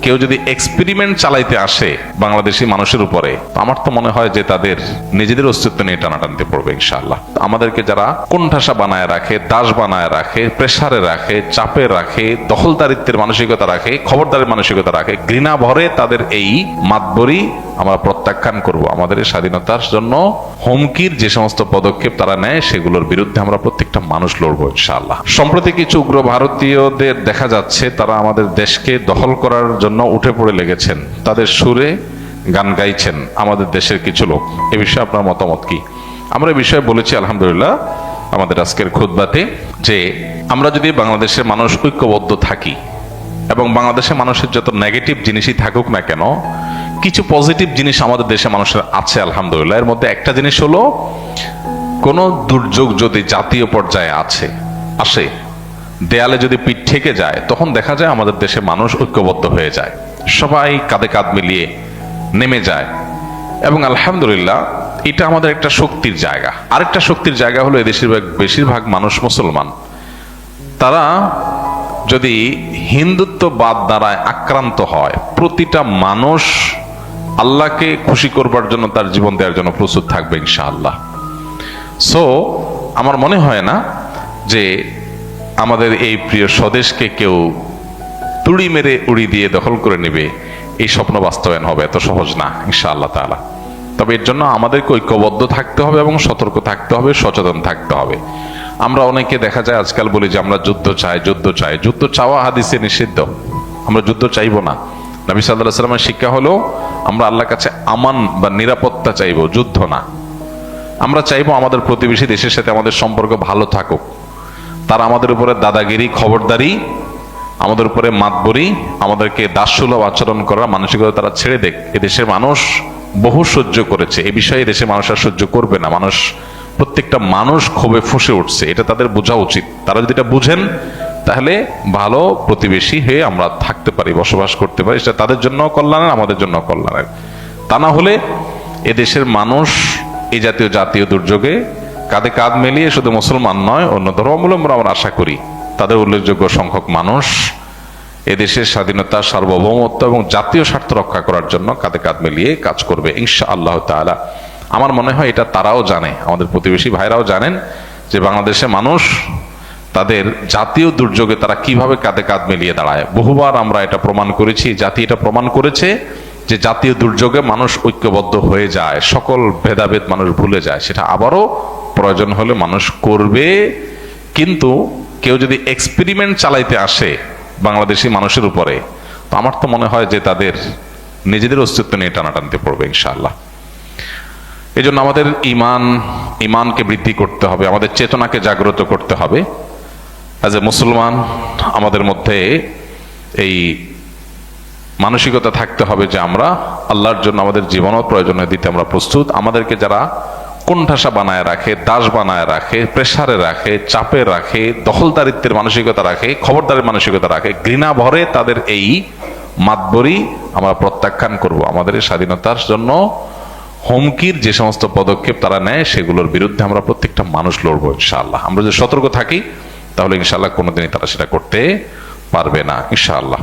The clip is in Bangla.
কেউ যদি এক্সপেরিমেন্ট চালাইতে আসে বাংলাদেশি মানুষের উপরে, আমার তো মনে হয় যে তাদের নিজেদের অস্তিত্ব নিয়ে টানাটানতে পড়বে ইনশাআল্লাহ। আমাদেরকে যারা কোণঠাসা বানায় রাখে, দাস বানায় রাখে, প্রেসারে রাখে, চাপে রাখে, দখলদারিত্বের মানসিকতা রাখে, খবরদারের মানসিকতা রাখে, ঘৃণা ভরে তাদের এই মাতবরি আমরা প্রত্যাখ্যান করব। আমাদের স্বাধীনতার জন্য হুমকির যে সমস্ত পদক্ষেপ তারা নেয় সেগুলোর বিরুদ্ধে আমরা প্রত্যেকটা মানুষ লড়বো ইনশাআল্লাহ। সম্প্রতি কিছু উগ্র ভারতীয়দের দেখা যাচ্ছে তারা আমাদের দেশকে দখল করার জন্য উঠে পড়ে লেগেছেন, তাদের সুরে গান গাইছেন আমাদের দেশের কিছু লোক। এ বিষয়ে আপনার মতামত কি? আমরা এই বিষয়ে বলেছি আলহামদুলিল্লাহ আমাদের আজকের খুতবাতে যে আমরা যদি বাংলাদেশের মানুষ ঐক্যবদ্ধ থাকি এবং বাংলাদেশের মানুষের যত নেগেটিভ জিনিসই থাকুক না কেন, কিছু পজিটিভ জিনিস আমাদের দেশে মানুষের আছে আলহামদুলিল্লাহ। এর মধ্যে একটা জিনিস হলো, কোনো দুর্যোগ যদি জাতীয় পর্যায়ে আসে, দেয়ালে যদি পিঠ ঠেকে যায়, তখন দেখা যায় আমাদের দেশে মানুষ ঐক্যবদ্ধ হয়ে যায়, সবাই কাঁধে কাঁধ মিলিয়ে নেমে যায়। এবং আলহামদুলিল্লাহ এটা আমাদের একটা শক্তির জায়গা। আরেকটা শক্তির জায়গা হলো এদেশের বেশিরভাগ মানুষ মুসলমান। তারা যদি হিন্দুত্ববাদ দ্বারা আক্রান্ত হয়, প্রতিটা মানুষ আল্লাহকে খুশি করবার জন্য তার জীবন দেওয়ার জন্য প্রস্তুত থাকবে ইনশাআল্লাহ। সো আমার মনে হয় না যে আমাদের এই প্রিয় স্বদেশকে কেউ তুড়ি মেরে উড়ি দিয়ে দখল করে নেবে, এই স্বপ্ন বাস্তবায়ন হবে এত সহজ না ইনশাআল্লাহ তাআলা। তবে এর জন্য আমাদেরকে ঐক্যবদ্ধ থাকতে হবে এবং সতর্ক থাকতে হবে, সচেতন থাকতে হবে। আমরা অনেকে দেখা যায় আজকাল বলি যে আমরা যুদ্ধ চাই। যুদ্ধ চাওয়া হাদিসে নিষিদ্ধ। আমরা যুদ্ধ চাইবো না। নবী সাল্লাল্লাহু আলাইহি ওয়াসাল্লামের শিক্ষা হলো আমরা আল্লাহর কাছে আমান বা নিরাপত্তা চাইবো, যুদ্ধ না। আমরা চাইবো আমাদের প্রতিবেশী দেশের সাথে আমাদের সম্পর্ক ভালো থাকুক, তারা আমাদের উপরে দাদাগিরি, খবরদারি, আমাদের উপরে মাতবরি, আমাদেরকে দাসসুলভ আচরণ করার মানসিকতা তারা ছেড়ে দেখ। এদেশের মানুষ বহু সহ্য করেছে, এ বিষয়ে দেশের মানুষ আর সহ্য করবে না। প্রত্যেকটা মানুষ ক্ষোভে ফুঁসে উঠছে, এটা তাদের বোঝা উচিত। তারা যদি এটা বুঝেন তাহলে ভালো প্রতিবেশী হয়ে আমরা থাকতে পারি, বসবাস করতে পারি। সেটা তাদের জন্য কল্যাণের, আমাদের জন্য কল্যাণের। তা না হলে এদেশের মানুষ এই জাতীয় দুর্যোগে কাঁধে কাঁধ মিলিয়ে শুধু মুসলমান নয়, অন্য ধর্মাবলম্বী আমরা আশা করি তাদের উল্লেখযোগ্য সংখ্যক মানুষ এদেশের স্বাধীনতা, সার্বভৌমত্ব এবং জাতীয় স্বার্থ রক্ষা করার জন্য কাঁধে কাঁধ মিলিয়ে কাজ করবে ইনশাআল্লাহ তাআলা। আমার মনে হয় এটা তারাও জানে, আমাদের প্রতিবেশী ভাইরাও জানেন যে বাংলাদেশের মানুষ তাদের জাতীয় দুর্যোগে তারা কিভাবে কাঁধে কাঁধ মিলিয়ে দাঁড়ায়। বহুবার আমরা এটা প্রমাণ করেছি, জাতি এটা প্রমাণ করেছে যে জাতীয় দুর্যোগে মানুষ ঐক্যবদ্ধ হয়ে যায়, সকল ভেদাভেদ মানুষ ভুলে যায়। সেটা আবারও প্রয়োজন হলে মানুষ করবে। কিন্তু কেউ যদি এক্সপেরিমেন্ট চালাইতে আসে বাংলাদেশি মানুষের উপরে, তো আমার তো মনে হয় যে তাদের নিজেদের অস্তিত্ব নিয়ে টানাটানতে পড়বে ইনশাআল্লাহ। এই জন্য আমাদের ইমানকে বৃদ্ধি করতে হবে, আমাদের চেতনাকে জাগ্রত করতে হবে। অ্যাজ এ মুসলমান আমাদের মধ্যে এই মানসিকতা থাকতে হবে যে আমরা আল্লাহর জন্য আমাদের জীবনও প্রয়োজনে দিতে আমরা প্রস্তুত। আমাদেরকে যারা কোণঠাসা বানায় রাখে, দাস বানায় রাখে, প্রেসারে রাখে, চাপে রাখে, দখলদারিত্বের মানসিকতা রাখে, খবরদারের মানসিকতা রাখে, ঘৃণা ভরে তাদের এই মাতবরি আমরা প্রত্যাখ্যান করব। আমাদের স্বাধীনতার জন্য হুমকির যে সমস্ত পদক্ষেপ তারা নেয় সেগুলোর বিরুদ্ধে আমরা প্রত্যেকটা মানুষ লড়বো ইনশাআল্লাহ। আমরা যদি সতর্ক থাকি তাহলে ইনশাআল্লাহ কোনোদিনই তারা সেটা করতে পারবে না ইনশাআল্লাহ।